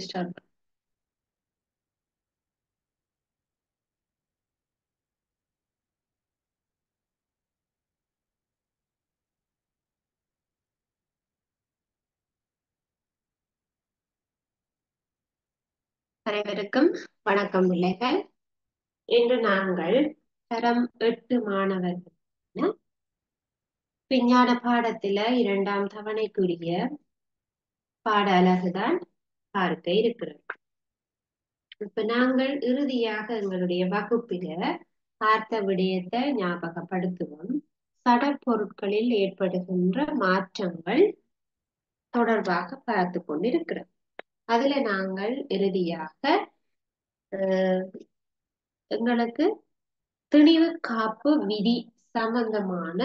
Start அனைவருக்கும் வணக்கம் பிள்ளைகள். இன்று நாங்கள் தரம் 8 மாணவர்கள் விஞ்ஞான பாடத்தில 2ஆம் தவணைக்குரிய பாட அலகுதான் பார்க்க இருக்கிறோம். இப்ப நாங்கள் இறுதியாக எங்களுடைய வகுப்பில பார்த்த விடயத்தை ஞாபகப்படுத்துவோம். சடப்பொருட்களில் ஏற்படுகின்ற மாற்றங்கள் தொடர்பாக பார்த்து கொண்டிருக்கிறோம். அதுல நாங்கள் இறுதியாக எங்களுக்கு திணிவு காப்பு விதி சம்பந்தமான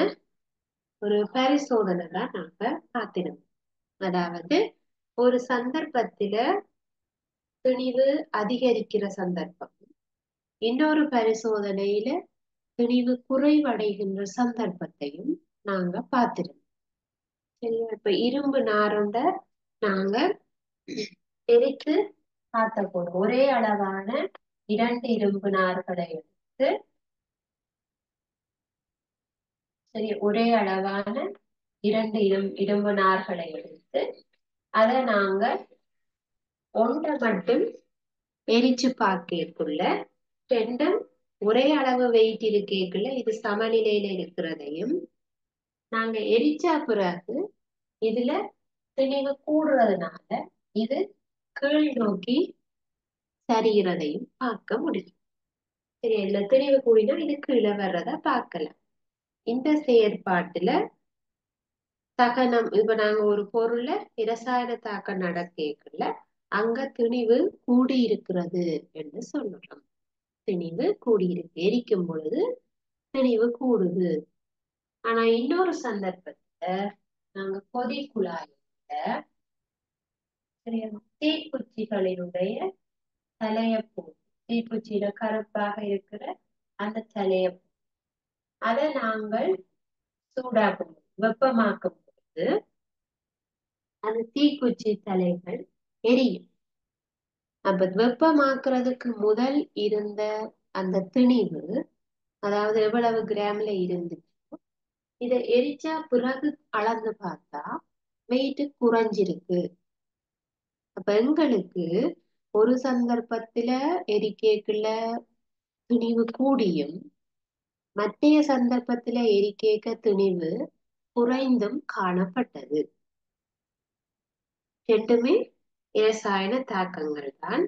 ஒரு பரிசோதனை தான் நாங்க பார்த்திருந்தோம். அதாவது ஒரு சந்தர்ப்பத்தில திணிவு அதிகரிக்கிற சந்தர்ப்பம், இன்னொரு பரிசோதனையில திணிவு குறைவடைகின்ற சந்தர்ப்பத்தையும் நாங்க பார்த்திருந்தோம். சரியா? இப்ப இரும்பு நாருண்ட நாங்க எரித்து பார்த்த போறோம். ஒரே அளவான 2 இரும்பு நார்களை எடுத்து ஒரே அளவான 2 இரும்பு நார்களை எடுத்து அதை நாங்க ஒன்றை மட்டும் எரிச்சு பார்க்கக்குள்ள ரெண்டும் ஒரே அளவு வெயிட் இருக்கேக்குள்ள இது சமநிலையில இருக்கிறதையும், நாங்க எரிச்சா பிறகு இதுல திணிவு கூடுறதுனால இது கீழ் நோக்கி சரிகிறதையும் பார்க்க முடியும். சரி, இல்ல திணிவு கூடினா இது கீழே வர்றத பார்க்கலாம். இந்த செயற்பாட்டுல தகனம், இப்ப நாங்க ஒரு பொருளை இரசாயன தாக்கம் நடக்கல அங்க திணிவு கூடி இருக்கிறது என்று சொல்றோம். திணிவு கூடியிருக்கு, எரிக்கும் பொழுது திணிவு கூடுது. ஆனா இன்னொரு சந்தர்ப்பத்துல நாங்க கொதி குழாயில தீக்குச்சிகளினுடைய தலைய போட்டு, தீக்குச்சியில கருப்பாக இருக்கிற அந்த தலைய அதை நாங்கள் சூடாக்கும், வெப்பமாக்கும் பொழுது அந்த தீக்குச்சி தலைகள் எரியும். அப்ப வெப்பமாக்குறதுக்கு முதல் இருந்த அந்த திணிவு, அதாவது எவ்வளவு கிராம்ல இருந்துச்சு, இதை எரிச்சா பிறகு அளந்து பார்த்தா வெயிட் குறைஞ்சிருக்கு. அப்ப எங்களுக்கு ஒரு சந்தர்ப்பத்துல எரிக்கேக்குள்ள திணிவு கூடியும், மற்றைய சந்தர்ப்பத்துல எரிக்கேக்க திணிவு குறைந்தும் காணப்பட்டது. ரெண்டுமே இரசாயன தாக்கங்கள் தான்.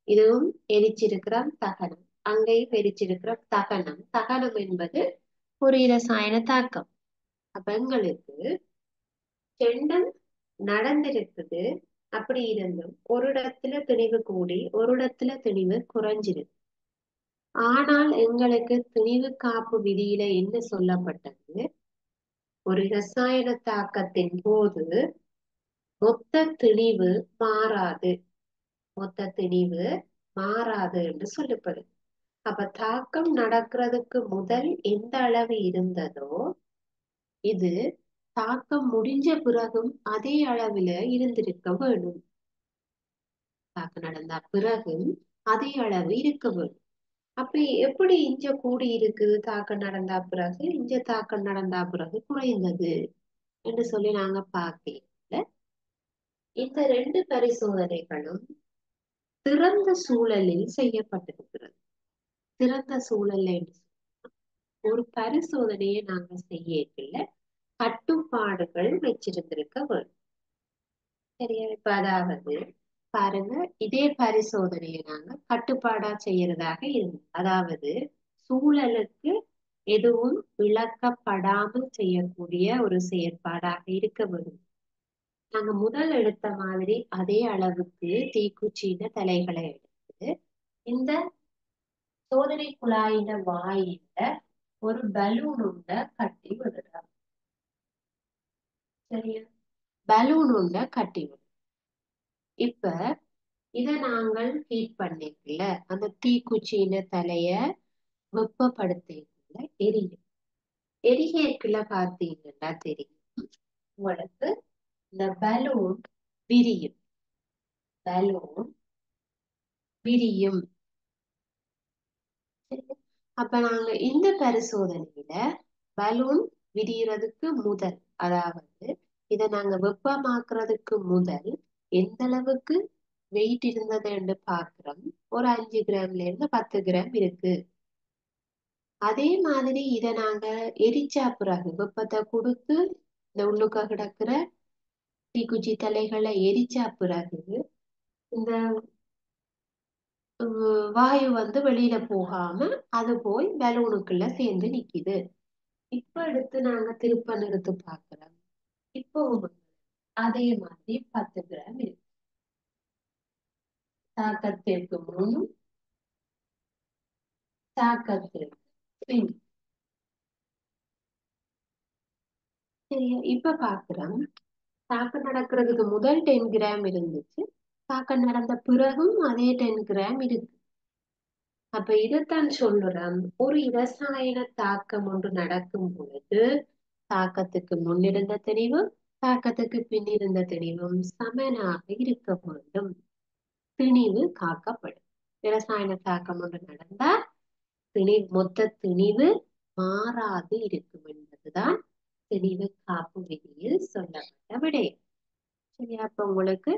இதுவும் எரிச்சிருக்கிற தகனம், அங்கேயும் எரிச்சிருக்கிற தகனம். தகனம் என்பது ஒரு இரசாயன தாக்கம். அப்ப எங்களுக்கு ரெண்டும் நடந்திருக்குது. அப்படி இருந்தும் ஒரு இடத்துல திணிவு கூடி ஒரு இடத்துல திணிவு குறைஞ்சிருக்கு. ஆனால் எங்களுக்கு திணிவு காப்பு விதியில என்ன சொல்லப்பட்டது, ஒரு இரசாயன தாக்கத்தின் போது மொத்த திணிவு மாறாது, மொத்த திணிவு மாறாது என்று சொல்லப்படுது. அப்ப தாக்கம் நடக்கிறதுக்கு முதல் எந்த அளவு இருந்ததோ இது தாக்கம் முடிஞ்ச பிறகும் அதே அளவுல இருந்திருக்க வேணும். தாக்கம் நடந்த பிறகும் அதே அளவு இருக்க வேணும். அப்படி எப்படி இஞ்ச கூடி இருக்குது தாக்கம் நடந்தா பிறகு, இஞ்ச தாக்கம் நடந்தா பிறகு குறைந்தது என்று சொல்லி நாங்க பார்க்கல. இந்த 2 பரிசோதனைகளும் திறந்த சூழலில் செய்யப்பட்டிருக்கிறது. திறந்த சூழல்ல ஒரு பரிசோதனையை நாங்க செய்யல கட்டுப்பாடுகள் வச்சிருந்திருக்க வேண்டும். சரியா? இப்ப அதாவது பாருங்க, இதே பரிசோதனையை நாங்க கட்டுப்பாடா செய்யறதாக இருந்தது. அதாவது சூழலுக்கு எதுவும் விளக்கப்படாமல் செய்யக்கூடிய ஒரு செயற்பாடாக இருக்க வேண்டும். நாங்க முதல் எடுத்த மாதிரி அதே அளவுக்கு தீக்குச்சியின தலைகளை எடுத்து இந்த சோதனை குழாயின வாயில ஒரு பலூன் உண்ட கட்டி விடுறோம். சரியா? பலூன் உண்ட கட்டி விடுறோம். இப்ப இத நாங்கள் ஹீட் பண்ணிக்கல, அந்த தீக்குச்சியின தலைய வெப்பப்படுத்திக்கல எரியும். எரிகைக்குள்ள பார்த்தீங்கன்னா தெரியும் உங்களுக்கு இந்த பலூன் விரியும். பலூன் விரியும். அப்ப நாங்க இந்த பரிசோதனையில பலூன் விரியறதுக்கு முதல், அதாவது இதை நாங்க வெப்பமாக்குறதுக்கு முதல் எந்த அளவுக்கு வெயிட் இருந்ததுன்னு பாக்குறோம். ஒரு 5 கிராம்ல இருந்து 10 கிராம் இருக்கு. அதே மாதிரி இதை நாங்க எரிச்சா பிறகு வெப்பத்தை கொடுத்து இந்த உள்ளுக்க கிடக்குற தீக்குச்சி தலைகளை எரிச்சா பிறகு இந்த வாயு வந்து வெளியில போகாம அது போய் பலூனுக்குள்ள சேர்ந்து நிக்குது. இப்ப எடுத்து நாங்க திருப்ப நிறுத்து பாக்குறோம். இப்போ அதே மாதிரி 10 கிராம் இருக்கு. தாக்கத்திற்கு முன், தாக்கத்திற்கு பின். சரியா, இப்ப பாக்குறோம். தாக்கம் நடக்கிறதுக்கு முதல் 10 கிராம் இருந்துச்சு. தாக்கம் நடந்த பிறகும் அதே 10 கிராம் இருக்கு. அப்ப இதைத்தான் சொல்லுறோம், ஒரு இரசாயன தாக்கம் ஒன்று நடக்கும் பொழுது தாக்கத்துக்கு முன்னிருந்த தெளிவும் தாக்கத்துக்கு பின்னிருந்த தெளிவும் சமனாக இருக்க வேண்டும். திணிவு காக்கப்படும். இரசாயன தாக்கம் ஒன்று நடந்தா மொத்த திணிவு மாறாது இருக்கும் என்பதுதான் திணிவு காப்பு விதியில் சொல்லப்பட்ட விடயம். சரியா, அப்ப உங்களுக்கு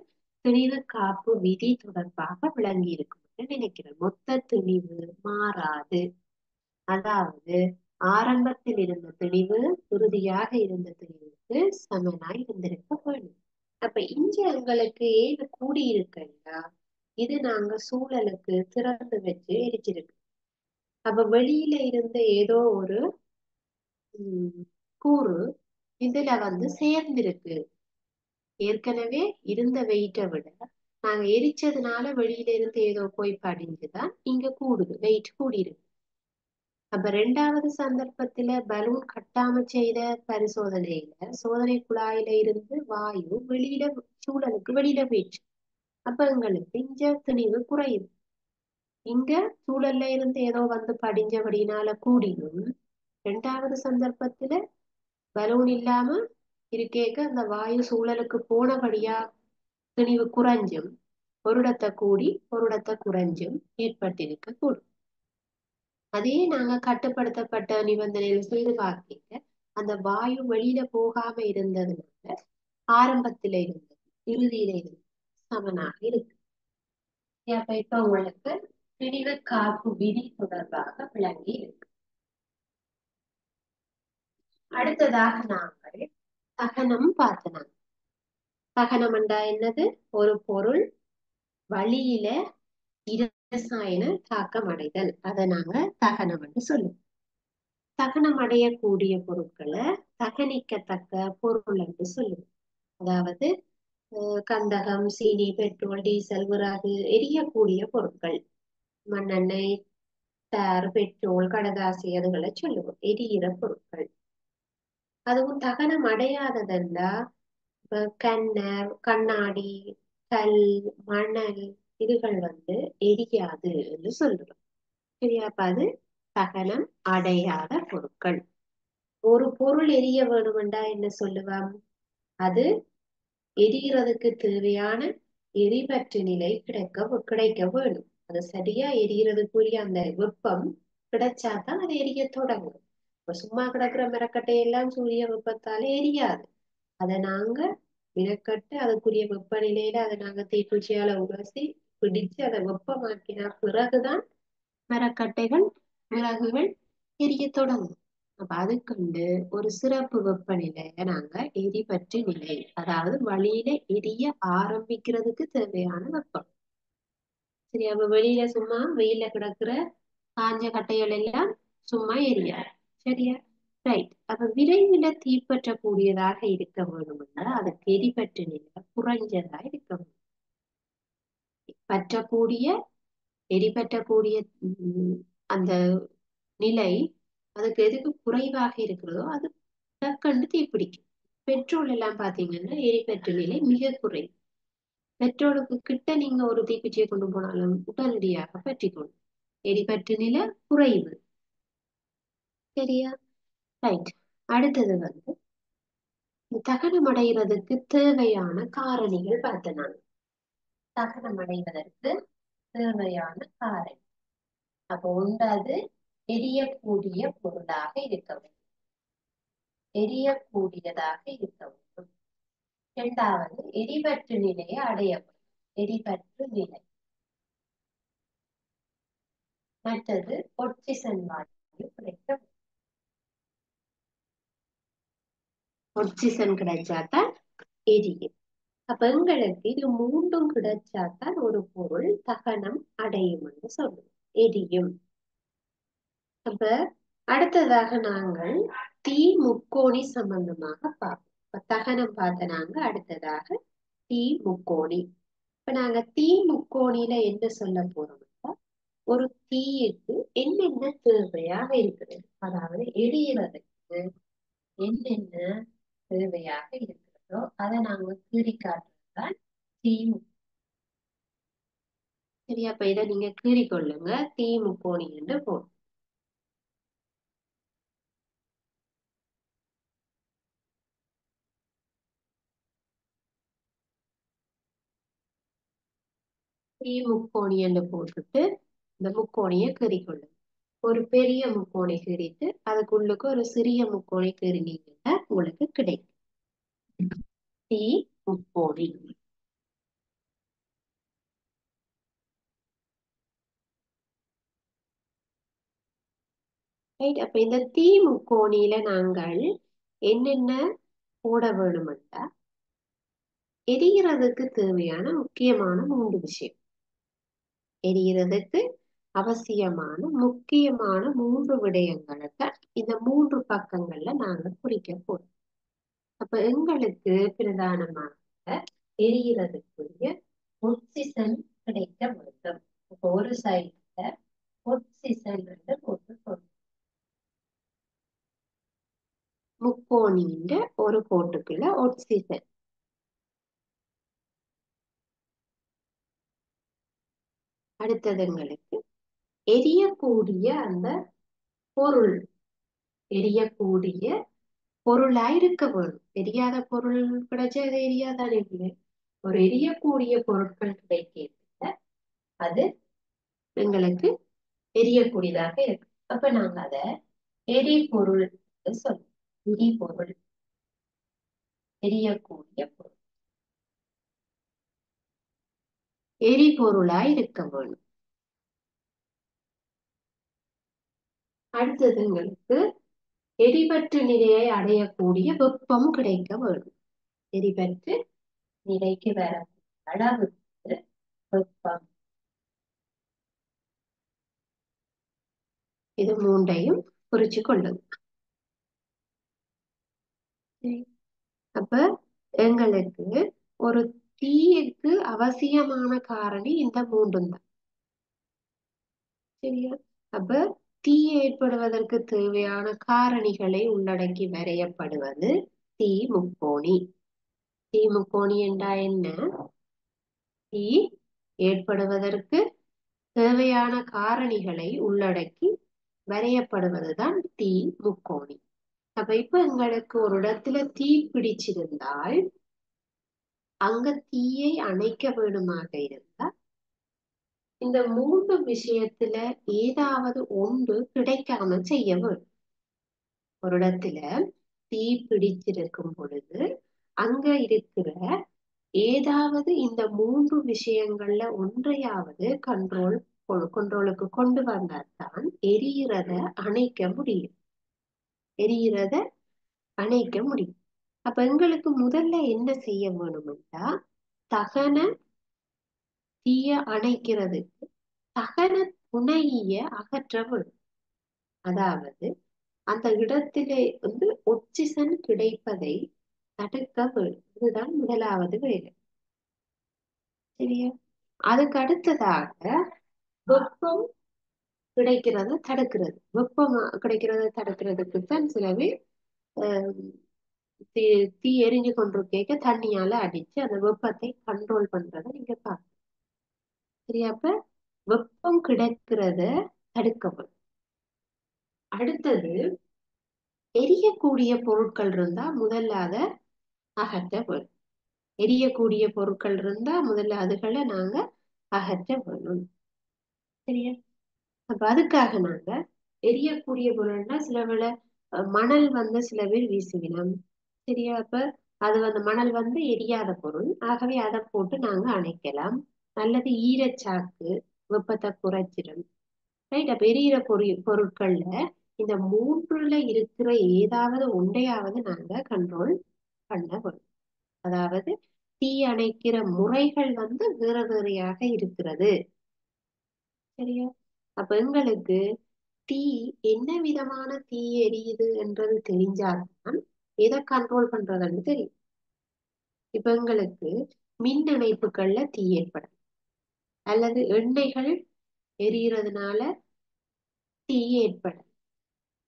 திணிவு காப்பு விதி தொடர்பாக விளங்கி இருக்கும் என்று நினைக்கிறேன். மொத்த திணிவு மாறாது, அதாவது ஆரம்பத்தில் இருந்த தெளிவு இறுதியாக இருந்த தெளிவுக்கு சமனாய் இருந்திருக்க வேண்டும். அப்ப இங்க எங்களுக்கு ஏன் கூடியிருக்கா, இது நாங்க சூழலுக்கு திறந்து வச்சு எரிச்சிருக்கு. அப்ப வெளியில இருந்த ஏதோ ஒரு கூறு இதுல வந்து சேர்ந்திருக்கு. ஏற்கனவே இருந்த வெயிட்டை விட நாங்க எரிச்சதுனால வெளியில இருந்து ஏதோ போய் படிஞ்சுதான் இங்க கூடுது, வெயிட் கூடியிருக்கு. அப்ப 2வது சந்தர்ப்பத்துல பலூன் கட்டாம செய்த பரிசோதனையில சோதனை குழாயில இருந்து வாயு வெளியில சூழலுக்கு வெளியில போயிடுச்சு. அப்ப எங்களுக்கு இங்க திணிவு குறையுது. இங்க சூழல்ல இருந்து ஏதோ வந்து படிஞ்சபடினால கூடியும், 2வது சந்தர்ப்பத்துல பலூன் இல்லாம இருக்கேக்க அந்த வாயு சூழலுக்கு போனபடியா திணிவு குறைஞ்சும், ஒரு இடத்தை கூடி ஒரு இடத்தை குறைஞ்சும் ஏற்பட்டிருக்க கூடும். அதே நாங்க கட்டுப்படுத்தப்பட்ட நிபந்தனையில் செய்து பார்க்க அந்த வாயு வெளியில போகாம இருந்ததுனால ஆரம்பத்தில இருந்தது இறுதியில இருந்து சமனாக இருக்கு. அப்ப இப்ப உங்களுக்கு திணிவு காப்பு விதி தொடர்பாக விளங்கி இருக்கு. அடுத்ததாக நாங்கள் தகனம் பார்த்தோம். தகனம் என்றா என்னது? ஒரு பொருள் வழியில இரசாயன தாக்கம் அடைதல், அதை நாங்க தகனம் என்று சொல்லுவோம். தகனம் அடையக்கூடிய பொருட்களை தகனிக்கத்தக்க பொருள் என்று சொல்லுவோம். அதாவது கந்தகம், சீனி, பெட்ரோல், டீசல், விறகு, எரியக்கூடிய பொருட்கள், மண்ணெண்ணெய், தார், பெட்ரோல், கடதாசி, அதுகளை சொல்லுவோம் எரியிற பொருட்கள். அதுவும் தகனம் அடையாததென்றா கண்ணர், கண்ணாடி, கல், மணல், இதுகள் வந்து எரியாது என்று சொல்றோம். சரியா, அது தகனம் அடையாத பொருட்கள். ஒரு பொருள் எரிய வேணுமெண்டா என்ன சொல்லுவான், அது எரிகிறதுக்கு தேவையான எரிபற்று நிலை கிடைக்க வேணும். அது சரியா எரியறதுக்குரிய அந்த வெப்பம் கிடைச்சாதான் அது எரிய தொடங்கும். இப்ப சும்மா கிடக்குற மரக்கட்டை எல்லாம் சூரிய வெப்பத்தால எரியாது. அதை நாங்க மினக்கட்டு அதுக்குரிய வெப்பநிலையில அதை நாங்க தீக்குச்சியால உரசி பிடிச்சு அதை வெப்பமாக்கினா பிறகுதான் மரக்கட்டைகள், விறகுகள் எரிய தொடங்கும். அப்ப அதுக்குண்டு ஒரு சிறப்பு வெப்பநிலையை நாங்க எரிபற்று நிலை, அதாவது வழியில எரிய ஆரம்பிக்கிறதுக்கு தேவையான வெப்பம். சரி, அப்ப வெளியில சும்மா வெயில கிடக்குற காஞ்ச கட்டைகள் எல்லாம் சும்மா எரியாது. சரியா, ரைட். அப்ப விரைவில் தீப்பற்றக்கூடியதாக இருக்க வேணும்னா அதுக்கு எரிபற்று நிலை குறைஞ்சதா இருக்க வேண்டும். பற்றக்கூடிய எரிபற்றக்கூடிய அந்த நிலை அதுக்கு எதுக்கு குறைவாக இருக்கிறதோ அது டக்குன்னு தீப்பிடிக்கும். பெட்ரோல் எல்லாம் பாத்தீங்கன்னா எரிபற்று நிலை மிக குறைவு. பெட்ரோலுக்கு கிட்ட நீங்க ஒரு தீக்குச்சியை கொண்டு போனாலும் உடனடியாக பற்றிக்கொள்ளும். எரிபற்று நிலை குறைவு. சரியா, ரைட். அடுத்தது வந்து தகனம் அடைகிறதுக்கு தேவையான காரணிகள் பார்த்தேன் நான். தகனம் அடைவதற்கு தேவையான காரணி. அப்போ ஒன்றாவது எரியக்கூடிய பொருளாக இருக்க வேண்டும், எரியக்கூடியதாக இருக்க வேண்டும். இரண்டாவது எரிபற்று நிலையை அடைய வேண்டும், எரிபற்று நிலை. மற்றது ஒட்சிசன் வாயு கிடைக்க, ஒட்சிசன் கிடைச்சாதான் எரியும். அப்ப எங்களுக்கு இது மூன்றும் கிடைச்சாதான் ஒரு பொருள் தகனம் அடையும் என்று சொல்லுவோம், எரியும். அப்ப அடுத்ததாக நாங்கள் தீ முக்கோணி சம்பந்தமாக பார்ப்போம். இப்ப தகனம் பார்த்த நாங்க அடுத்ததாக தீ முக்கோணி. இப்ப நாங்க தீ முக்கோணியில என்ன சொல்ல போறோம்னா, ஒரு தீயுக்கு என்னென்ன தேவையாக இருக்கிறது, அதாவது எரியறதுக்கு என்னென்ன தேவையாக இருக்கிறதோ அதை நாங்க கீறி காட்டுறதுதான் தீ. சரியா? அப்ப இதை நீங்க கீறிக்கொள்ளுங்க, தீ முக்கோணி என்று போடும். தீ முக்கோணி என்று போட்டுட்டு இந்த முக்கோணியை கீறிக்கொள்ளுங்க. ஒரு பெரிய முக்கோணி கீறிட்டு அதுக்குள்ளுக்கு ஒரு சிறிய முக்கோணி கீறினீங்கன்னா உங்களுக்கு கிடைக்கும் தீ முக்கோணி. ரைட்? அப்ப இந்த தீ முக்கோணியில நாங்கள் என்னென்ன போட வேணுமெண்டா, எரிகிறதுக்கு தேவையான முக்கியமான 3 விஷயம், எரிகிறதுக்கு அவசியமான முக்கியமான 3 விடயங்களை தான் இந்த 3 பக்கங்கள்ல நாங்க குறிக்க போறோம். அப்ப எங்களுக்கு பிரதானமாக எரிகிறதுக்குரிய ஒட்சிசன் கிடைக்க வேண்டும். அப்ப ஒரு சைட்ல ஒட்சிசன் போட்டு முக்கோணின்ற ஒரு கோட்டுக்குள்ள ஒட்சிசன். அடுத்தது எங்களுக்கு எரியக்கூடிய அந்த பொருள், எரியக்கூடிய பொருளா இருக்க வேணும். எரியாத பொருள் கிடைச்சா அது எரியாதானே இல்லை. ஒரு எரியக்கூடிய பொருட்கள் கிடைக்க அது எங்களுக்கு எரியக்கூடியதாக இருக்கு. அப்ப நாங்க அத எரிபொருள் சொல்லுவோம். எரிபொருள், எரியக்கூடிய பொருள், எரிபொருளா இருக்க வேணும். அடுத்தது எங்களுக்கு எரிபற்று நிலையை அடையக்கூடிய வெப்பம் கிடைக்க வேணும். எரிபற்று நிலைக்கு வர அளவுக்கு வெப்பம். இது மூன்றையும் குறிச்சு கொள்ளுங்க. அப்ப எங்களுக்கு ஒரு தீயுக்கு அவசியமான காரணி இந்த 3 தான். சரியா? அப்ப தீ ஏற்படுவதற்கு தேவையான காரணிகளை உள்ளடக்கி வரையப்படுவது தீ முக்கோணி. தீ முக்கோணி என்றா என்ன? தீ ஏற்படுவதற்கு தேவையான காரணிகளை உள்ளடக்கி வரையப்படுவதுதான் தீ முக்கோணி. அப்ப இப்ப எங்களுக்கு ஒரு இடத்துல தீ பிடிச்சிருந்தால் அங்க தீயை அணைக்க வேணுமாக இருந்தா இந்த 3 விஷயத்துல ஏதாவது ஒன்று கிடைக்காம செய்ய வேண்டும். ஒரு இடத்துல தீ பிடிச்சிருக்கும் பொழுது அங்க இருக்கிற ஏதாவது இந்த 3 விஷயங்கள்ல ஒன்றையாவது கண்ட்ரோலுக்கு கொண்டு வந்தால்தான் எரியிறத அணைக்க முடியும், எரியிறத அணைக்க முடியும். அப்ப எங்களுக்கு முதல்ல என்ன செய்ய வேணும்னா, தகன தீய அணைக்கிறதுக்கு தகன துணைய அகற்ற வேண்டும். அதாவது அந்த இடத்திலே ஒட்சிசன் கிடைப்பதை தடுக்க வேண்டும். இதுதான் முதலாவது வேலை. சரியா? அதுக்கு அடுத்ததாக வெப்பம் கிடைக்கிறத தடுக்கிறது. வெப்பம் கிடைக்கிறத தடுக்கிறதுக்கு தான் சில பேர் தீ தீ எரிஞ்சு கொண்டிருக்க தண்ணியால அடிச்சு அந்த வெப்பத்தை கண்ட்ரோல் பண்றதை நீங்க பாக்க. சரியா? அப்ப வெப்பம் கிடைக்கிறத தடுக்கப்படும். அடுத்தது எரியக்கூடிய பொருட்கள் இருந்தா முதல்ல அதை அகற்ற வேண்டும். எரியக்கூடிய பொருட்கள் இருந்தா முதல்ல அதுகளை நாங்க அகற்ற வேணும். சரியா? அப்ப அதுக்காக நாங்க எரியக்கூடிய பொருள்னா சில வேளை மணல் வந்து சில பேர் வீசுவினோம். சரியா? அப்ப அது வந்து மணல் வந்து எரியாத பொருள், ஆகவே அதை போட்டு நாங்க அணைக்கலாம். அல்லது ஈரச்சாக்கு வெப்பத்தை குறைச்சிடும். ரைட்? அப்ப எரியிற பொருட்கள்ல இந்த மூன்றுல இருக்கிற ஏதாவது ஒன்றையாவது நாங்க கண்ட்ரோல் பண்ண வேணும். அதாவது தீ அணைக்கிற முறைகள் வந்து வேற வேறையாக இருக்கிறது. சரியா? அப்ப எங்களுக்கு தீ என்ன விதமான தீ எரியுது என்றது தெரிஞ்சால்தான் எதை கண்ட்ரோல் பண்றதுன்னு தெரியும். இப்ப எங்களுக்கு மின் இணைப்புகள்ல தீ ஏற்படும், அல்லது எண்ணெய்கள் எரியறதுனால தீ ஏற்படும்.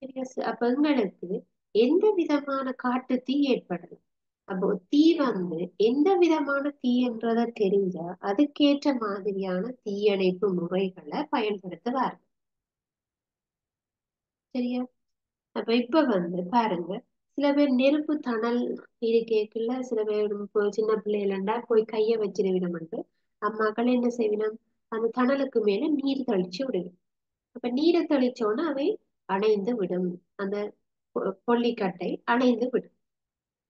சரியா? அப்ப எங்களுக்கு எந்த விதமான காட்டு தீ ஏற்படும். அப்போ தீ வந்து எந்த விதமான தீ என்றதை தெரிஞ்சா அதுக்கேற்ற மாதிரியான தீயணைப்பு முறைகளை பயன்படுத்துவார்கள். சரியா? அப்ப இப்ப வந்து பாருங்க, சில பேர் நெருப்பு தணல் இருக்கேக்குள்ள சில பேர் சின்ன பிள்ளைகளா போய் கைய வச்சிருவினோம்ட்டு அம்மாக்கள் என்ன செய்வினம், அந்த தணலுக்கு மேல நீர் தெளிச்சு விடுவிடும். அப்ப நீரை தெளிச்சோன்னா அவை அணைந்து விடும். அந்த கொல்லிக்கட்டை அணைந்து விடும்.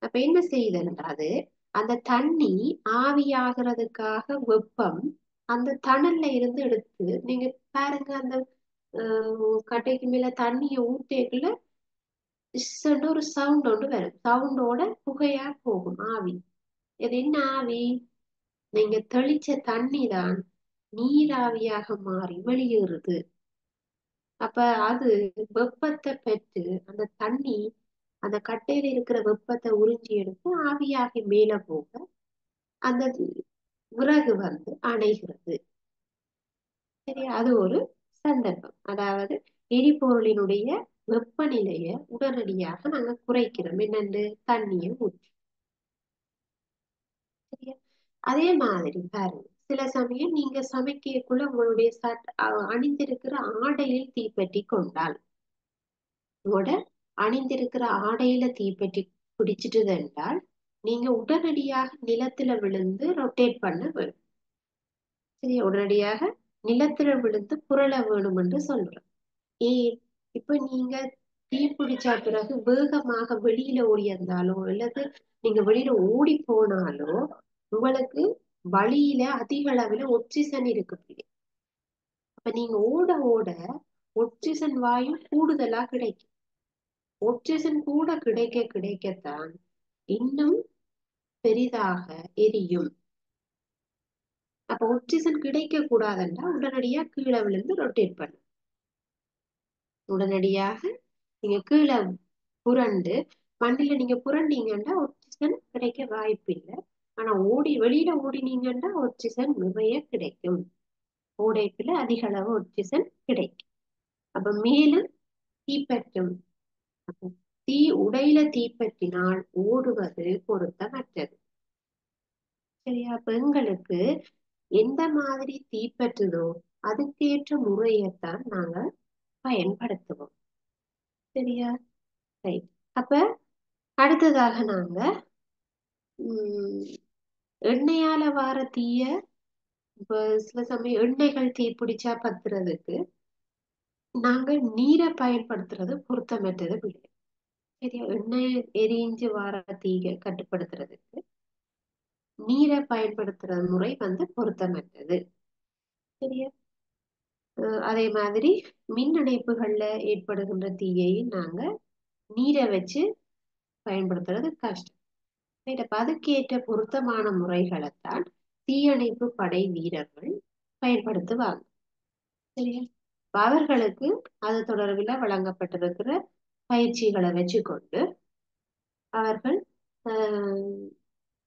அப்ப என்ன செய்யுதுன்றாது, அந்த தண்ணி ஆவியாகிறதுக்காக வெப்பம் அந்த தணல்ல இருந்து எடுத்து நீங்க பாருங்க, அந்த கட்டைக்கு மேல தண்ணியை ஊத்தேக்குள்ள ஒரு சவுண்ட் ஒன்று வரும். சவுண்டோட புகையா போகும் ஆவி. இது என்ன ஆவி? நீங்க தெளிச்ச தண்ணி தான் நீராவியாக மாறி வெளியேறுது. அப்ப அது வெப்பத்தை பெற்று அந்த தண்ணி அந்த கட்டையில இருக்கிற வெப்பத்தை உறிஞ்சி எடுத்து ஆவியாகி மேல போக அந்த விறகு வந்து அணைகிறது. சரி, அது ஒரு சந்தர்ப்பம். அதாவது எரிபொருளினுடைய வெப்பநிலையை உடனடியாக நாங்க குறைக்கிறோம் என்னண்டு தண்ணியை ஊற்றி. சரியா? அதே மாதிரி பாருங்க, சில சமயம் நீங்க சமைக்கக்குள்ள உங்களுடைய அணிந்திருக்கிற ஆடையில் தீப்பற்றி கொண்டால், உங்களோட அணிந்திருக்கிற ஆடையில தீப்பற்றி பிடிச்சிட்டது என்றால் நீங்க உடனடியாக நிலத்துல விழுந்து ரொட்டேட் பண்ண வேணும். சரியா? உடனடியாக நிலத்துல விழுந்து புரள வேணும் என்று சொல்றோம். ஏன்? இப்ப நீங்க தீ பிடிச்ச பிறகு வேகமாக வெளியில ஓடியிருந்தாலோ அல்லது நீங்க வெளியில ஓடி போனாலோ உங்களுக்கு வழியில அதிக அளவுல ஒக்சிஜன் இருக்கு. அப்ப நீங்க ஓட ஓட ஒக்சிஜன் வாயு கூடுதலா கிடைக்கும். ஒக்சிஜன் கூட கிடைக்க கிடைக்கத்தான் இன்னும் பெரிதாக எரியும். அப்ப ஒக்சிஜன் கிடைக்க கூடாதுன்னா உடனடியா கீழே விழுந்து ரொட்டேட் பண்ணும். உடனடியாக நீங்க கீழே புரண்டு மண்ணில நீங்க புரண்டீங்கன்னா ஆக்சிஜன் கிடைக்க வாய்ப்பு இல்லை. ஆனா வெளியில ஓடினீங்கன்னா ஆக்சிஜன் நிறைய கிடைக்கும். ஓடைக்குள்ள அதிக அளவு ஆக்சிஜன் கிடைக்கும். அப்ப மேலும் தீப்பற்றும். தீ உடையில தீப்பற்றினால் ஓடுவது பொருத்தமற்றது. சரியா? பெண்களுக்கு எந்த மாதிரி தீப்பற்றுதோ அதுக்கேற்ற முறையைத்தான் நாங்க பயன்படுத்துவோம். சரியா? ரைட். அப்ப அடுத்ததாக நாங்க எண்ணெயால வார தீய, இப்ப சில சமயம் எண்ணெய்கள் தீ பிடிச்சா பத்துறதுக்கு நாங்க நீரை பயன்படுத்துறது பொருத்தமற்றது இல்லை. சரியா? எண்ணெய் எரிஞ்சு வார தீய கட்டுப்படுத்துறதுக்கு நீரை பயன்படுத்துற முறை வந்து பொருத்தமற்றது. சரியா? அதே மாதிரி மின் இணைப்புகள்ல ஏற்படுகின்ற தீயை நாங்க நீரை வச்சு பயன்படுத்துறது கஷ்டம். அப்ப அதுக்கேற்ற பொருத்தமான முறைகளைத்தான் தீயணைப்பு படை வீரர்கள் பயன்படுத்துவாங்க. சரியா? அவர்களுக்கு அது தொடர்பில் வழங்கப்பட்டிருக்கிற பயிற்சிகளை வச்சுக்கொண்டு அவர்கள்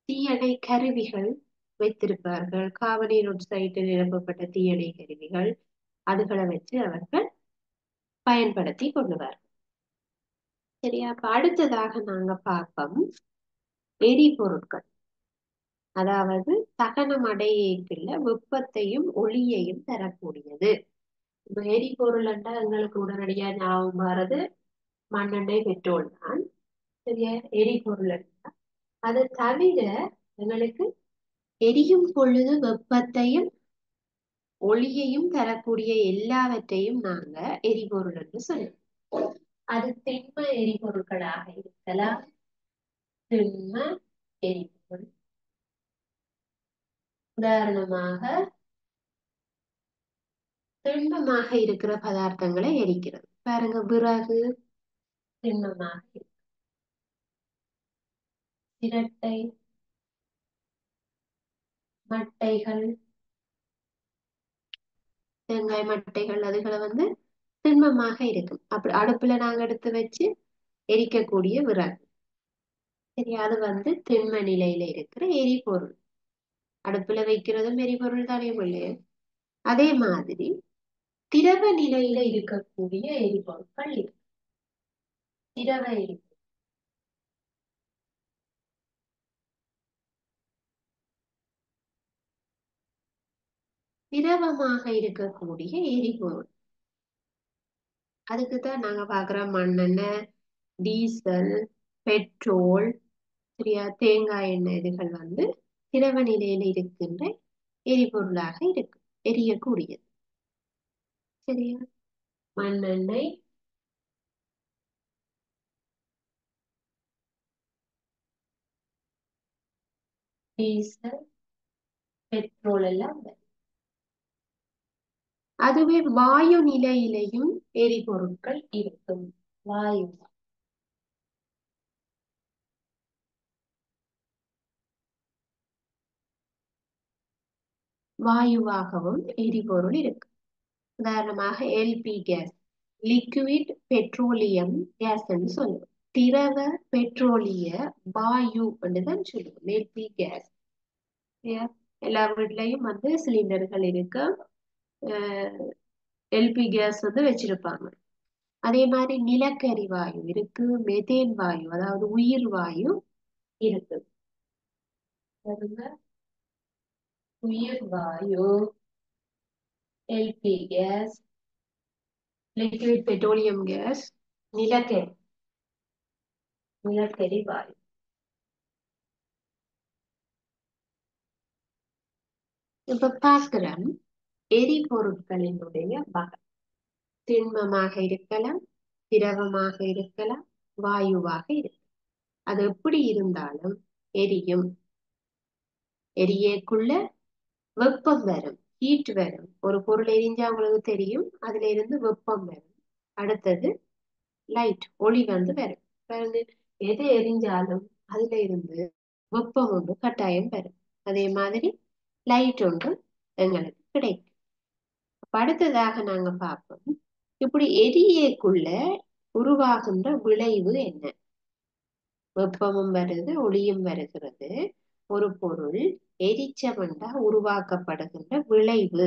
தீயணை கருவிகள் வைத்திருப்பார்கள். காவலீர் சைட்டில் நிரப்பப்பட்ட தீயணை கருவிகள் அதுகளை வச்சு அவர்கள் பயன்படுத்தி கொள்ளுவார்கள். சரியா? அப்ப அடுத்ததாக நாங்க பார்ப்போம் எரிபொருட்கள். அதாவது தகனம் அடையக்குள்ள வெப்பத்தையும் ஒளியையும் தரக்கூடியது. இப்ப எரிபொருள் என்றால் எங்களுக்கு உடனடியா ஞாபகம் வர்றது மண்ணெண்ணெய் பெட்ரோல் தான். சரியா? எரிபொருள் அது தவிர எங்களுக்கு எரியும் பொழுது வெப்பத்தையும் ஒளியையும் தரக்கூடிய எல்லாவற்றையும் நாங்க எரிபொருள் என்று சொல்லுவோம். அது திண்ம எரிபொருட்களாக இருக்கலாம். திண்ம எரிபொருள் உதாரணமாக திண்மமாக இருக்கிற பதார்த்தங்களை எரிக்கிறது. பாருங்க, விறகு திண்மமாக இருக்கு. சிரட்டை, மட்டைகள், தேங்காய் மட்டைகள், அதுகளை திண்மமாக இருக்கும். அப்படி அடுப்புல நாங்க எடுத்து வச்சு எரிக்கக்கூடிய விறகு. சரி, அது திண்ம நிலையில இருக்கிற எரிபொருள். அடுப்புல வைக்கிறதும் எரிபொருள் தானே இல்லையா? அதே மாதிரி திரவ நிலையில இருக்கக்கூடிய எரிபொருட்கள் இருக்கு. திரவ எரிபொருள் திரவமாக இருக்கக்கூடிய எரிபொருள். அதுக்குதான் நாங்க பாக்குற மண்ணெண்ணெய், டீசல், பெட்ரோல், சரியா, தேங்காய் எண்ணெய் இதுகள் திரவ நிலையில இருக்கின்ற எரிபொருளாக இருக்கு, எரியக்கூடியது. சரியா, மண்ணெண்ணெய், டீசல், பெட்ரோல் எல்லாம். அதுவே வாயு நிலையிலையும் எரிபொருட்கள் இருக்கும். வாயு வாயுவாகவும் எரிபொருள் இருக்கு. உதாரணமாக LP gas, liquid petroleum gas என்று சொல்லுவோம். திரவ பெட்ரோலிய வாயு என்றுதான் சொல்லுவோம் எல்பி கேஸ். எல்லா வீட்லயும் சிலிண்டர்கள் இருக்கு. எல்பி கேஸ் வச்சிருப்பாங்க. அதே மாதிரி நிலக்கரி வாயு இருக்கு, மெதேன் வாயு அதாவது உயிர் வாயு இருக்கு. உயிர் வாயு, LP gas, liquid petroleum gas, நிலக்கரி வாயு. இப்ப பார்க்கிறோம் எரிபொருட்களினுடைய வகை. திண்மமாக இருக்கலாம், திரவமாக இருக்கலாம், வாயுவாக இருக்கலாம். அது எப்படி இருந்தாலும் எரியும். எரியக்குள்ள வெப்பம் வரும், ஹீட் வரும். ஒரு பொருள் எரிஞ்சா உங்களுக்கு தெரியும், அதுல இருந்து வெப்பம் வரும். அடுத்தது லைட், ஒளி வரும். எது எரிஞ்சாலும் அதுல இருந்து வெப்பம் ஒன்று கட்டாயம் வரும். அதே மாதிரி லைட் ஒன்று எங்களுக்கு கிடைக்கும். அடுத்ததாக நாங்க பார்ப்போம், இப்படி எரியக்குள்ள உருவாகின்ற விளைவு என்ன? வெப்பமும் வருது, ஒளியும் வருகிறது. ஒரு பொருள் எரிச்சமண்டா உருவாக்கப்படுகின்ற விளைவு,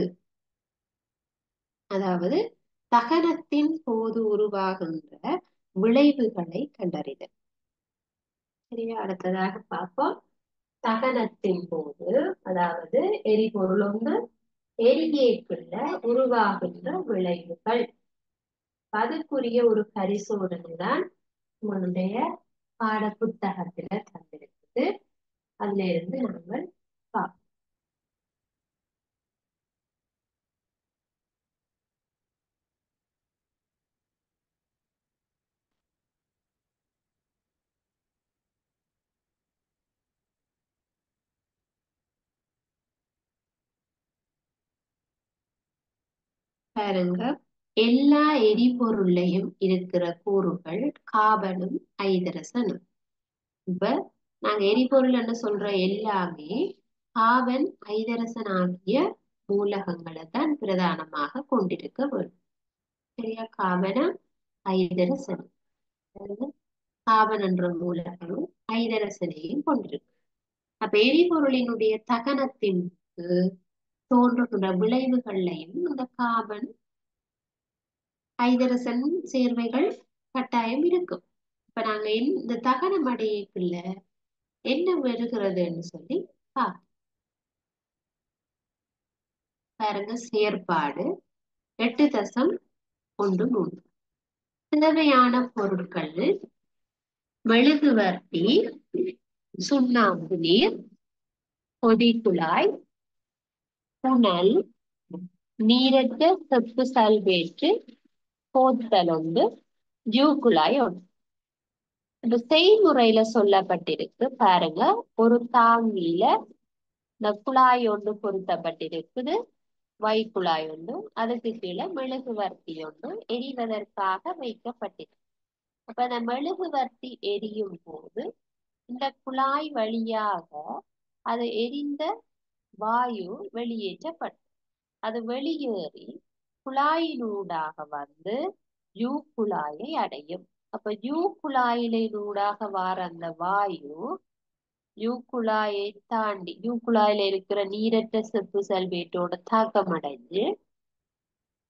அதாவது தகனத்தின் போது உருவாகின்ற விளைவுகளை கண்டறிதல். சரியா, அடுத்ததாக பார்ப்போம். தகனத்தின் போது, அதாவது எரிபொருள் எரிகைக்குள்ள உருவாகின்ற விளைவுகள். அதுக்குரிய ஒரு பரிசோதனை தான் உங்களுடைய பாட புத்தகத்துல தந்திருக்குது. அதுல இருந்து நாங்கள் பார்ப்போம். பாருங்க, எல்லா எரிபொருளையும் இருக்கிற கூறுகள் கார்பனும் ஐதரசனும். இப்ப நாங்க எரிபொருள் என்ன சொல்ற எல்லாமே கார்பன் ஐதரசன் ஆகிய மூலகங்களை தான் பிரதானமாக கொண்டிருக்க வேண்டும். சரியா, கார்பனும் ஐதரசனும். கார்பன் என்ற மூலகமும் ஐதரசனையும் கொண்டிருக்கு. அப்ப எரிபொருளினுடைய தகனத்தின் தோன்றுகின்ற விளைவுகள்லையும் இந்த கார்பன் ஐதரசன் சேர்வைகள் கட்டாயம் இருக்கும். இப்ப நாங்க இந்த தகனம் அடையக்குள்ள என்ன வருகிறதுன்னு சொல்லி பாருங்க. செயற்பாடு 8.13. தேவையான பொருட்கள் மெழுகுவர்த்தி, சுண்ணாம்பு நீர், பொதிக்குழாய், புனல், நீரற்ற செப்பு சல்வேற்று போத்தல் ஒன்று, ஜூக்குழாய் ஒன்று. இந்த செய்முறையில சொல்லப்பட்டிருக்கு பாருங்க. ஒரு தாங்கியில இந்த குழாய் ஒன்று பொருத்தப்பட்டிருக்குது, வைக்குழாய் ஒன்று, அதுக்கு கீழே மெழுகுவர்த்தி ஒன்று எரிவதற்காக வைக்கப்பட்டிருக்கு. அப்ப இந்த மெழுகுவர்த்தி எரியும் போது இந்த குழாய் வழியாக அது எரிந்த வாயு வெளியேற்றப்படும். அது வெளியேறி குழாயினூடாக வந்து யூ குழாயை அடையும். அப்ப யூ குழாயினூடாக வார அந்த வாயு யூ குழாயை தாண்டி யூ குழாயில இருக்கிற நீரற்ற செப்பு சல்வேட்டோட தாக்கம் அடைஞ்சு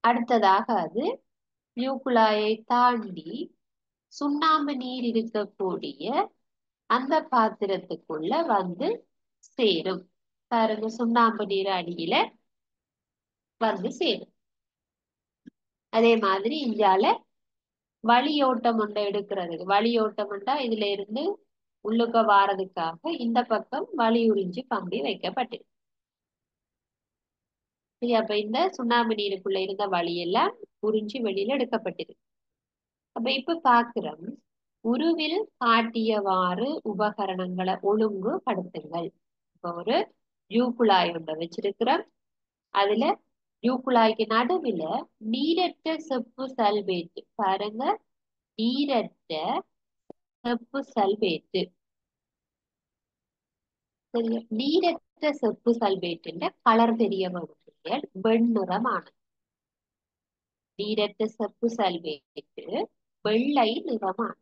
அடுத்ததாக அது யூ குழாயை தாண்டி சுண்ணாம்பு நீர் இருக்கக்கூடிய அந்த பாத்திரத்துக்குள்ள வந்து சேரும். பாருங்க, சுண்ணாம்பு நீர் அடியில வந்து சேரும். அதே மாதிரி இந்தியால வழியோட்டம் ஒன்றை எடுக்கிறதுக்கு, வழியோட்டம்ண்டா இதுல இருந்து உள்ளுக்க வாரதுக்காக இந்த பக்கம் வழி உறிஞ்சி கம்பி வைக்கப்பட்டிருக்கு. சரி, அப்ப இந்த சுண்ணாம்பு நீருக்குள்ள இருந்த வழியெல்லாம் உறிஞ்சி வெளியில எடுக்கப்பட்டிருக்கு. அப்ப இப்ப பாக்குறோம், உருவில் காட்டியவாறு உபகரணங்களை ஒழுங்குபடுத்துங்கள். இப்ப ஒரு யூ குழாய் ஒன்றை வச்சிருக்கிறோம். அதுல யூ குழாய்க்கு நடுவில் நீரற்ற செப்பு சல்வேட்டு, பாருங்க, நீரற்ற செப்பு சல்வேட்டு. சரியா? நீரற்ற செப்பு சல்வேட்டுன்ற கலர் தெரிய வேண்டிய வெண்ணிறமானது. நீரற்ற செப்பு சல்வேட்டு வெள்ளை நிறமானது.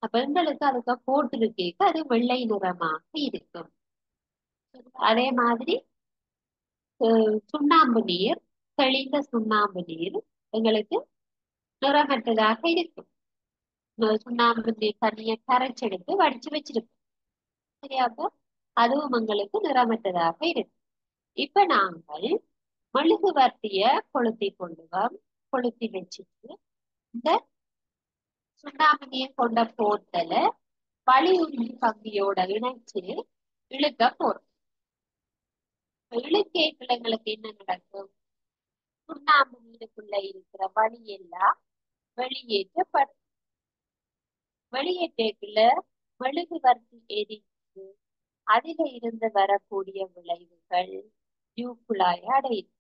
அப்ப எங்களுக்கு அதுக்கு போட்டிருக்கேக்க அது வெள்ளை நிறமாக இருக்கும். அதே மாதிரி சுண்ணாம்பு நீர், தெளிந்த சுண்ணாம்பு நீர் எங்களுக்கு நிறமற்றதாக இருக்கும். சுண்ணாம்பு நீர் தண்ணியை கரைச்செடுத்து வடிச்சு வச்சிருக்கோம். சரியாப்போ அதுவும் எங்களுக்கு நிறமற்றதாக இருக்கு. இப்ப நாங்கள் மெழுகுவர்த்திய கொளுத்தி கொள்ளுவோம். கொளுத்தி வச்சுட்டு இந்த சுண்ணாம்பு நீர் கொண்ட போத்தல வழி உறிஞ்சி கம்பியோட இணைச்சு இழுக்க போறோம். இழுக்கைக்குள்ள எங்களுக்கு என்ன நடக்கும்? சுண்ணாம்பு நீருக்குள்ள இருக்கிற வழி எல்லாம் வெளியேற்றப்படும். வெளியேற்றக்குள்ள மெழுகுவர்த்தி எரித்து அதில இருந்து வரக்கூடிய விளைவுகள் யூ குழாய் அடையுது.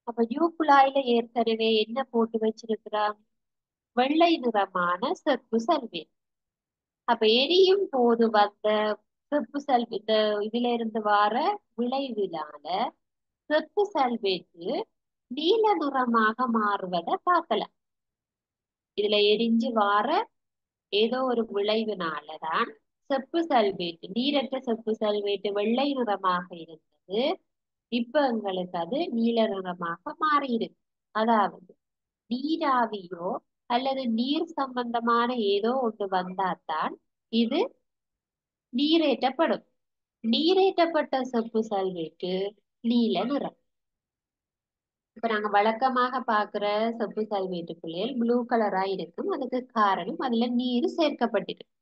அப்ப யூ குழாயில ஏற்கனவே என்ன போட்டு வச்சிருக்கிறான்? வெள்ளை நிறமான செப்பு சல்வேட். அப்ப எரியும் போது வந்த செப்பு சல்வேட் இதுல இருந்து வர விளைவினால செப்பு சல்வேட்டு நீல நிறமாக மாறுவதை பார்க்கலாம். இதுல எரிஞ்சு வார ஏதோ ஒரு விளைவினாலதான் செப்பு சல்வேட்டு, நீரற்ற செப்பு சல்வேட்டு வெள்ளை நிறமாக இருந்தது. இப்ப எங்களுக்கு அது நீல நிறமாக மாறியிருக்கு. அதாவது நீராவியோ அல்லது நீர் சம்பந்தமான ஏதோ ஒன்று வந்தால்தான் இது நீரேற்றப்படும். நீரேற்றப்பட்ட செப்பு சல்வேட்டு நீல நிறம். இப்ப நாங்க வழக்கமாக பாக்குற செப்பு சல்வேட்டுக்குள்ளே ப்ளூ கலரா இருக்கும். அதுக்கு காரணம் அதுல நீர் சேர்க்கப்பட்டிருக்கு.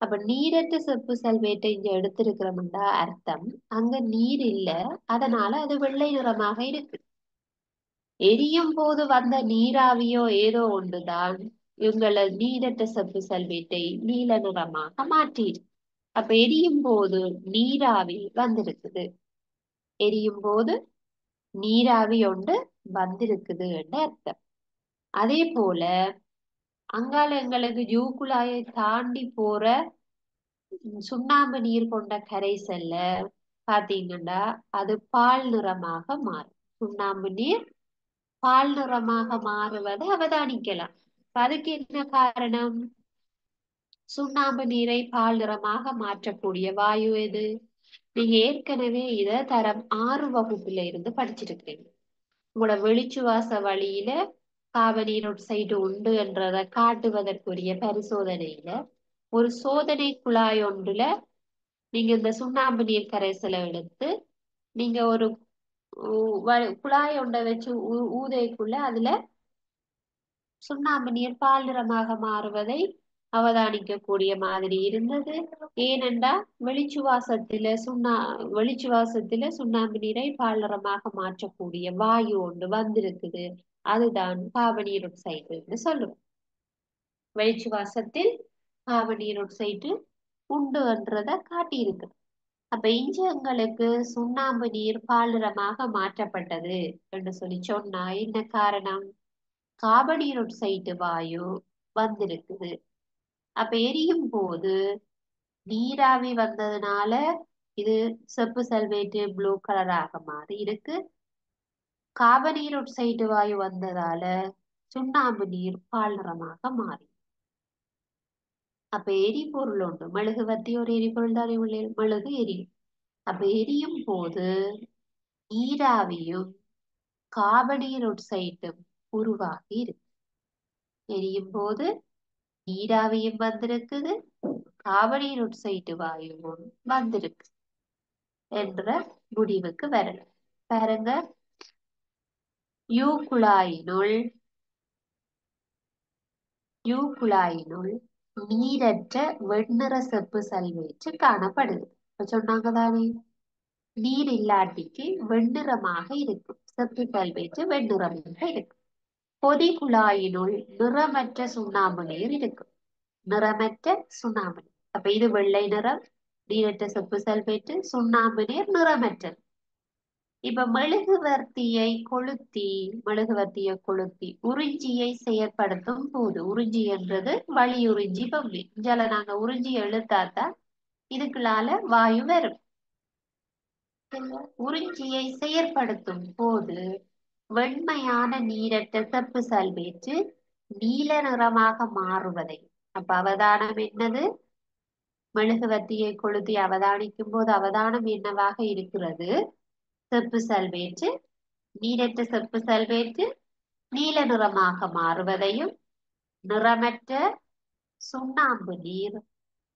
அப்ப நீரற்ற செப்பு சல்வேட்டை இங்க எடுத்திருக்கிறோம்டா அர்த்தம் அங்க நீர் இல்ல, அதனால அது வெள்ளை நிறமாக இருக்கு. எரியும் போது வந்த நீராவியோ ஏதோ ஒன்றுதான் இவங்கள நீரற்ற செப்பு சல்வேட்டை நீல நிறமாக மாற்றிடு. அப்ப எரியும் போது நீராவி வந்திருக்குது. எரியும் போது நீராவி ஒன்று வந்திருக்குது என்று அர்த்தம். அதே போல அங்கால எங்களுக்கு யூ குழாயை தாண்டி போற சுண்ணாம்பு நீர் கொண்ட கரைசல்ல பாத்தீங்கன்னா அது பால் நிறமாக மாறும். சுண்ணாம்பு நீர் பால் நிறமாக மாறுவதை அவதானிக்கலாம். அதுக்கு என்ன காரணம்? சுண்ணாம்பு நீரை பால் நிறமாக மாற்றக்கூடிய வாயு எது? நீங்க ஏற்கனவே இத தரம் 6 வகுப்புல இருந்து படிச்சிருக்கீங்க. உங்களோட வெளிச்சுவாச வழியில காபனீர் ஆக்சைடு உண்டு என்றதை காட்டுவதற்குரிய பரிசோதனையில ஒரு சோதனை குழாய் ஒன்றுல நீங்க இந்த சுண்ணாம்பு நீர் கரைசலை எடுத்து நீங்க ஒரு குழாய் ஒன்றை வச்சு ஊதைக்குள்ள அதுல சுண்ணாம்பு நீர் பால் நிறமாக மாறுவதை அவதானிக்கக்கூடிய மாதிரி இருந்தது. ஏனென்றா வெளிச்சுவாசத்துல சுண்ணாம்பு நீரை பால்நிறமாக மாற்றக்கூடிய வாயு ஒன்று வந்திருக்குது. அதுதான் கார்பன் ஆக்சைடுன்னு சொல்லுவோம். வெளிச்சுவாசத்தில் கார்பன் ஆக்சைடு உண்டு என்றதை காட்டியிருக்கு. அப்ப இங்க எங்களுக்கு சுண்ணாம்பு நீர் பால்நிறமாக மாற்றப்பட்டது என்று சொல்லி சொன்னா என்ன காரணம்? கார்பன் ஆக்சைடு வாயு வந்திருக்குது. அப்ப எரியும் போது நீராவி வந்ததுனால இது செப்பு சல்வேட்டு ப்ளூ கலராக மாறி இருக்கு. கார்பன் ஆக்சைடு வாயு வந்ததால சுண்ணாம்பு நீர் பால் நிறமாக மாறி. அப்ப எரிபொருள் உண்டு. மெழுகுவர்த்தி ஒரு எரிபொருள் தானே உள்ளே, மெழுகு எரியும். அப்ப எரியும் போது நீராவியும் கார்பன் ஆக்சைடும் உருவாகி இருக்கு. எரியும் போது நீராவியும் வந்திருக்குது, கார்பன் ஆக்சைடு வாயுவும் வந்திருக்கு என்ற முடிவுக்கு வரலாம். பாருங்க, யூ குழாயினுள் நீரற்ற வெண்ணிற செப்பு சல்வேற்று காணப்படுது. சொன்னாங்க தானே, நீர் இல்லாட்டிக்கு வெண்ணிறமாக இருக்கும். செப்பு சல்வேற்று வெண்ணிறமாக இருக்கும். பொதி குழாயினுள் நிறமற்ற சுண்ணாம்பு நீர் இருக்கும். நிறமற்ற சுண்ணாம்பு நீர். அப்ப இது வெள்ளை நிறம், நீரற்ற செப்பு சல்வேற்று, சுண்ணாம்பு நீர் நிறமற்றது. இப்ப மெழுகுவர்த்தியை கொளுத்தி உறிஞ்சியை செயற்படுத்தும் போது, உறிஞ்சி என்றது வழி உறிஞ்சி பகுதி. இஞ்சால நாங்க உறிஞ்சி எழுத்தாத்தான் இதுக்குள்ளால வாயு வரும். உறிஞ்சியை செயற்படுத்தும் போது வெண்மையான நீரற்ற செப்பு சல்வேற்று நீல நிறமாக மாறுவதை, அப்ப அவதானம் என்னது? மெழுகுவர்த்தியை கொளுத்தி அவதானிக்கும் போது அவதானம் என்னவாக இருக்கிறது? செப்பு சல்வேற்று, நீரற்ற செப்பு சல்வேற்று நீல நிறமாக மாறுவதையும், நிறமற்ற சுண்ணாம்பு நீர்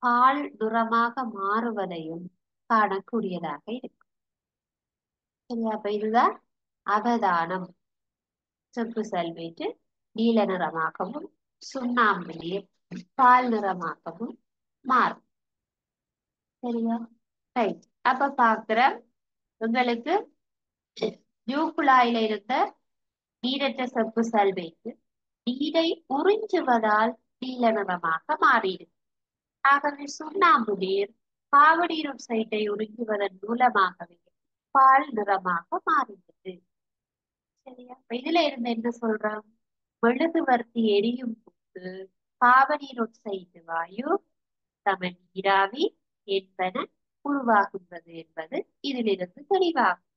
பால் நிறமாக மாறுவதையும் காணக்கூடியதாக இருக்கும். சரியா? அப்ப இதுதான் அவதானம். செப்பு சல்வேற்று நீல நிறமாகவும் சுண்ணாம்பு நீர் பால் நிறமாகவும் மாறும். சரியா? ரைட். அப்ப பாக்குற உங்களுக்கு குழாயில இருந்த நீரற்ற செப்பு சல்வேட்டு நீரை உறிஞ்சுவதால் நீல நிறமாக மாறிடும். ஆகவே சுண்ணாம்பு நீர் கார்பன் ஆக்சைடை உறிஞ்சுவதன் மூலமாகவே பால் நிறமாக மாறியது. சரியா? இதுல இருந்து என்ன சொல்றோம்? மெழுகுவர்த்தி எரியும் போது கார்பன் ஆக்சைடு வாயு சம நீராவி என்பன உருவாகின்றது என்பது இதிலிருந்து தெளிவாகும்.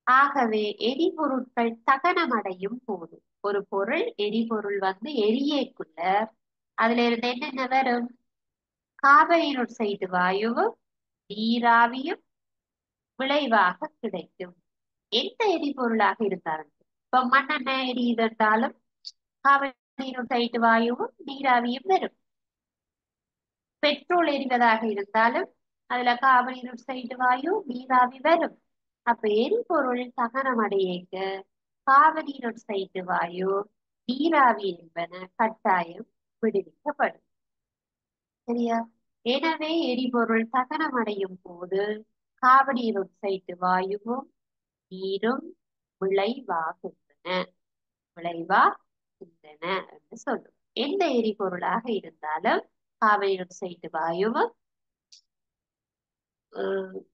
ஆகவே எரிபொருட்கள் தகனமடையும் போது, ஒரு பொருள் எரிபொருள் எரியக்குள்ள அதுல இருந்து என்னென்ன வரும்? கார்பன் ஆக்சைடு வாயுவும் நீராவியும் விளைவாக கிடைக்கும். எந்த எரிபொருளாக இருந்தாலும், இப்ப மண்ணெண்ணெய் எரியுதென்றாலும் கார்பன் ஆக்சைடு வாயுவும் நீராவியும் வரும். பெட்ரோல் எரிவதாக இருந்தாலும் அதுல கார்பன் ஆக்சைடு வாயு நீராவி வரும். அப்ப எரிபொருள் தகனம் அடையேக்க கார்பன் ஆக்சைடு வாயு நீராவி என்பன கட்டாயம் விடுவிக்கப்படும். சரியா? எனவே எரிபொருள் தகனம் அடையும் போது கார்பன் ஆக்சைடு வாயுவும் நீரும் விளைவாகின்றன என்று சொல்லும். எந்த எரிபொருளாக இருந்தாலும் கார்பன் ஆக்சைடு வாயுவும்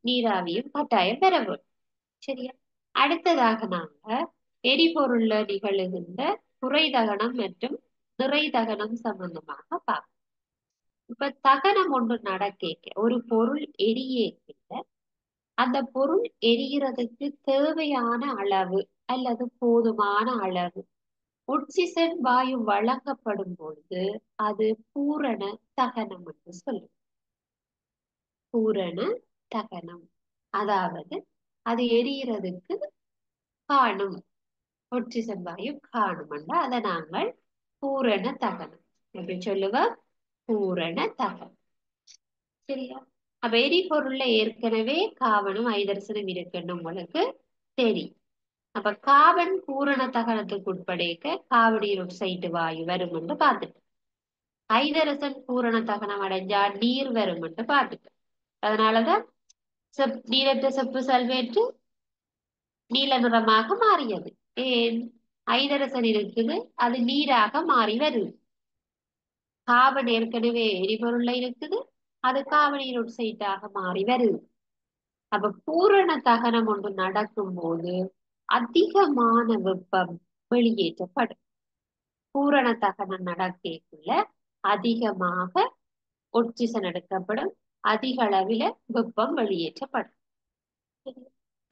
நீராவியும் கட்டாயம் பெறவும். சரியா? அடுத்ததாக நாங்க எரிபொருள்ல நிகழுகின்ற குறைதகனம் மற்றும் நிறைதகனம் சம்பந்தமாக பார்ப்போம். இப்ப தகனம் ஒன்று நடக்க, ஒரு பொருள் எரியேற்க அந்த பொருள் எரிகிறதுக்கு தேவையான அளவு அல்லது போதுமான அளவு ஆக்சிஜன் வாயு வழங்கப்படும் பொழுது அது பூரண தகனம் என்று சொல்லும். பூரண தகனம், அதாவது அது எரியறதுக்கு காணும், ஆக்சிஜன் வாயு காணும். அதை நாங்கள் பூரண தகனம் எப்படி சொல்லுவோம்? பூரண தகனம். சரியா? அப்ப எரிபொருள்ல ஏற்கனவே கார்பனும் ஐதரசனும் இருக்குன்னு உங்களுக்கு தெரியும். அப்ப கார்பன் பூரண தகனத்துக்கு உட்படைக்க கார்பன் ஆக்சைடு வாயு வரும் என்று பார்த்துட்டு, ஐதரசன் பூரண தகனம் அடைஞ்சா நீர் வரும்ட்டு பார்த்துட்டோம். அதனாலதான் நீரற்ற செப்பு சல்வேட்டு நீல நிறமாக மாறியது. ஏன்? ஐதரசன் இருக்குது, அது நீராக மாறி வருது. கார்பன் ஏற்கனவே எரிபொருள்ல இருக்குது, அது கார்பனீர் ஒக்சைட்டாக மாறி வருது. அப்ப பூரண தகனம் ஒன்று நடக்கும் போது அதிகமான வெப்பம் வெளியேற்றப்படும். பூரண தகனம் நடக்கக்குள்ள அதிகமாக ஒட்சிசன் எடுக்கப்படும், அதிக அளவில வெப்பம் வெளியேற்றப்படும்.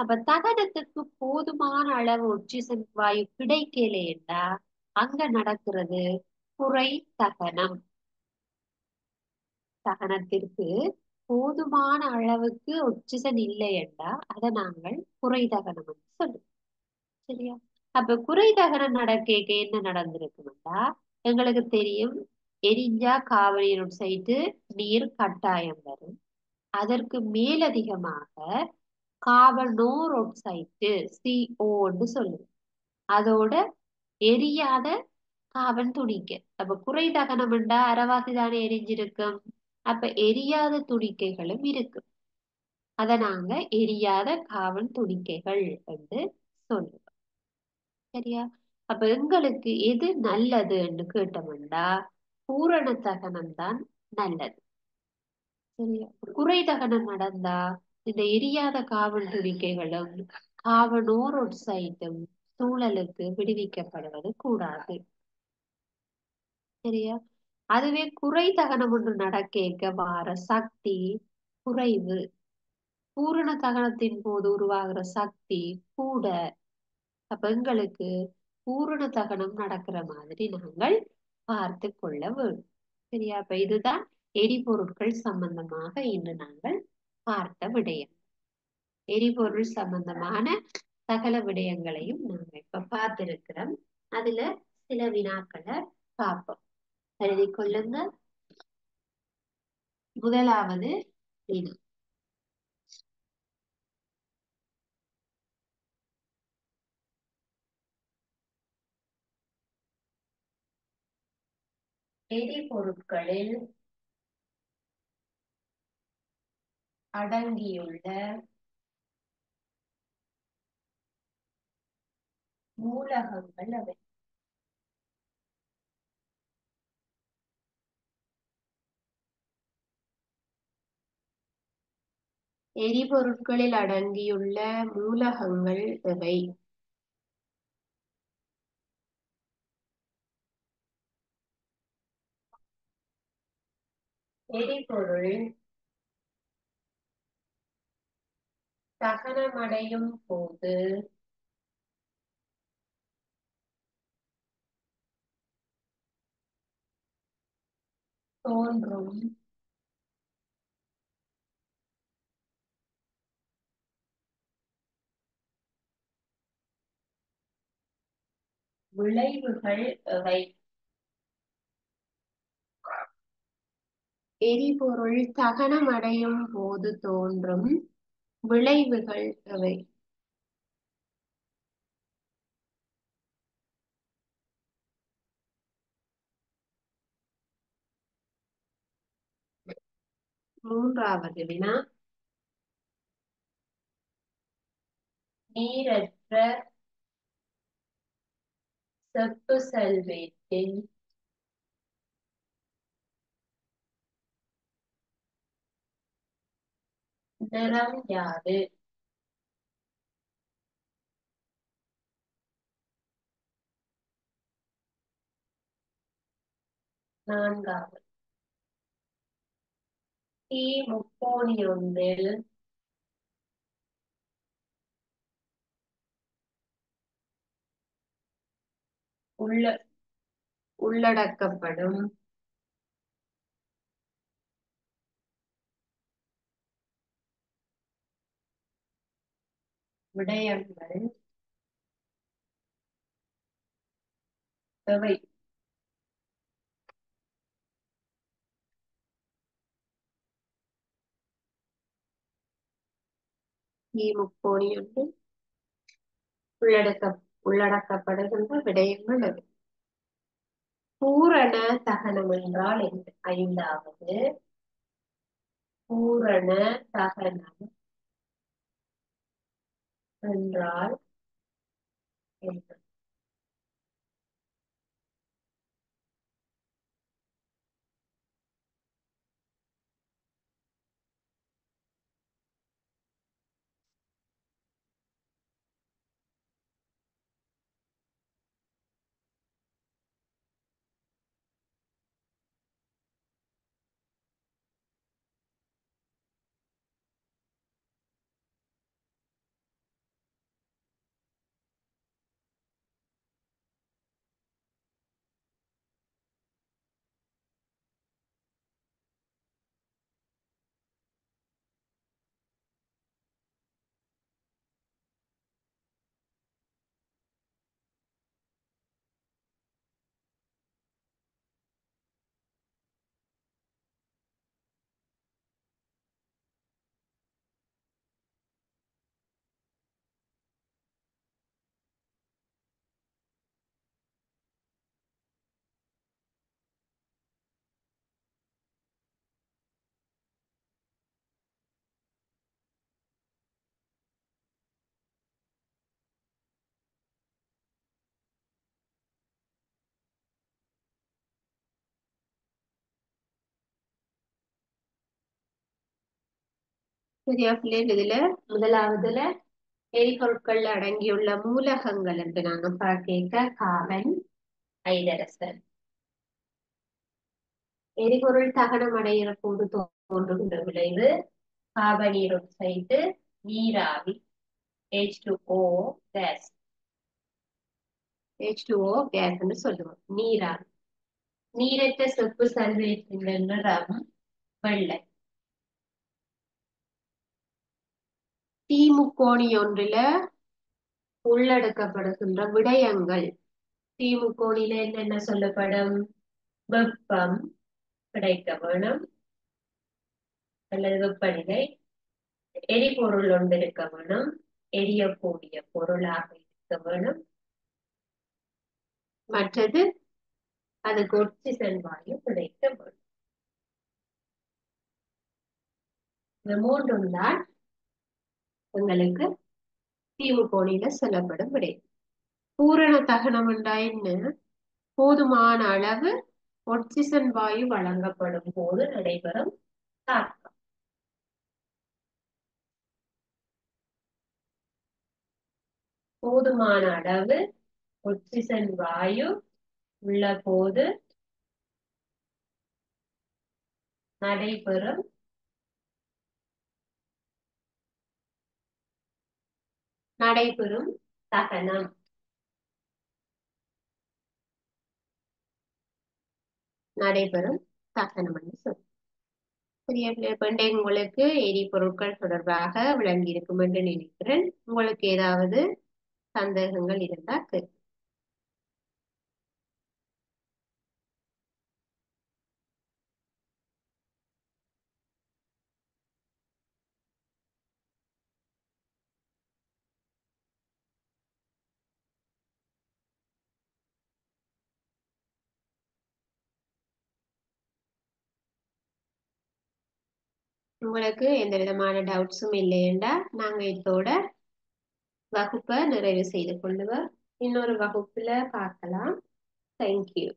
அப்ப தகனத்துக்கு போதுமான அளவு ஒட்சிசன் வாயு கிடைக்கலையா அங்க நடக்கிறது குறை தகனம். தகனத்திற்கு போதுமான அளவுக்கு ஒட்சிசன் இல்லை என்றா அதை நாங்கள் குறை தகனம் என்று சொல்லுவோம். சரியா? அப்ப குறை தகனம் நடக்க என்ன நடந்திருக்கும்டா, எங்களுக்கு தெரியும், எரிஞ்சா காவிரி சைட்டு நீர் கட்டாயம் வரும். அதற்கு மேலதிகமாக கார்பனோர் ஒக்சைட்டு CO சொல்லுவோம். அதோட எரியாத கார்பன் துணிக்க. அப்ப குறை தகனம்ண்டா அரைவாசி தானே எரிஞ்சிருக்கும். அப்ப எரியாத துணிக்கைகளும் இருக்கு. அத நாங்க எரியாத கார்பன் துணிக்கைகள் என்று சொல்லுவோம். சரியா? அப்ப எங்களுக்கு எது நல்லதுன்னு கேட்டோம்டா பூரண தகனம் தான் நல்லது. சரியா? குறை தகனம் நடந்தா இந்த எரியாத கார்பன் துணிக்கைகளும் கார்பனோர் ஒக்சைடும் சூழலுக்கு விடுவிக்கப்படுவது கூடாது. சரியா? அதுவே குறை தகனம் ஒன்று நடக்க வார சக்தி குறைவு. பூரண தகனத்தின் போது உருவாகிற சக்தி கூட. அப்ப எங்களுக்கு பூரண தகனம் நடக்கிற மாதிரி நாங்கள் பார்த்து கொள்ள வேண்டும். சரியா? அப்ப இதுதான் எரிபொருட்கள் சம்பந்தமாக இன்று நாங்கள் பார்த்த விடயம். எரிபொருள் சம்பந்தமான சகல விடயங்களையும் நாங்கள் இப்ப பார்த்திருக்கிறோம். அதுல சில வினாக்களை பார்ப்போம். எழுதி கொள்ளுங்க. முதலாவது வினா, எரிபொருட்களில் அடங்கியுள்ள மூலகங்கள் அவை. எரிபொருட்களில் அடங்கியுள்ள மூலகங்கள் எவை? எரிபொருள் தகனமடையும் போது தோன்றும் விளைவுகள் எவை? எரிபொருள் தகனமடையும் போது தோன்றும் விளைவுகள் எவை? மூன்றாவது வினா, நீரற்ற செப்பு சல்வேட்டின் நிறம் யாது? நான்காவது, முப்போனியொன்றில் உள்ள உள்ளடக்கப்படும் விடயங்கள் எவை? முப்போனியொன்றில் உள்ளடக்க உள்ளடக்கப்படுகின்ற விடயங்கள் எவை? பூரண தகனம் என்றால் என்ன? ஐந்தாவது பூரண தகனம் என்றால் என்ன? சரியா பிள்ளைகள்? இதுல முதலாவதுல எரிபொருட்கள்ல அடங்கியுள்ள மூலகங்கள் என்று நாங்க பார்க்க கார்பன், ஐதரசன். எரிபொருள் தகனம் அடைகிற போது தோன்றுகின்ற விளைவு கார்பனீரொக்சைடு, நீராவி, H2O கேஸ். H2O கேஸ் என்று சொல்லுவோம். நீராவி. நீரற்ற செப்பு சல்வேட்டின் நிறம் வெள்ளை. தீமுக்கோணி ஒன்றில உள்ளடக்கப்படுகின்ற விடயங்கள். தீமுக்கோணில என்னென்ன சொல்லப்படும்? வெப்பம் கிடைக்க வேணும் அல்லது வெப்பநிலை, எரிபொருள் ஒன்று இருக்க வேணும், எரியக்கூடிய பொருளாக இருக்க வேணும், மற்றது அதுக்கு ஒட்சிசன் வாயு கிடைக்க வேணும். இந்த மூன்றும் தான் உங்களுக்கு தீமுக்கோணில சொல்லப்படும் விடை. பூரண தகனம் என்றா என்ன? போதுமான அளவு ஒட்சிசன் வாயு வழங்கப்படும் போது நடைபெறும் தாக்கம். போதுமான அளவு ஒட்சிசன் வாயு உள்ள போது நடைபெறும் தகனம். நடைபெறும் தகனம் என்று சொல்லுவோம். சரியா? உங்களுக்கு எரிபொருட்கள் தொடர்பாக விளங்கி இருக்கும் என்று நினைக்கிறேன். உங்களுக்கு ஏதாவது சந்தேகங்கள் இருந்தா கேட்க. உங்களுக்கு எந்த விதமான டவுட்ஸும் இல்லையென்றா நாங்க இதோட வகுப்பை நிறைவு செய்து கொள்ளுவோம். இன்னொரு வகுப்புல பார்க்கலாம். தேங்க்யூ.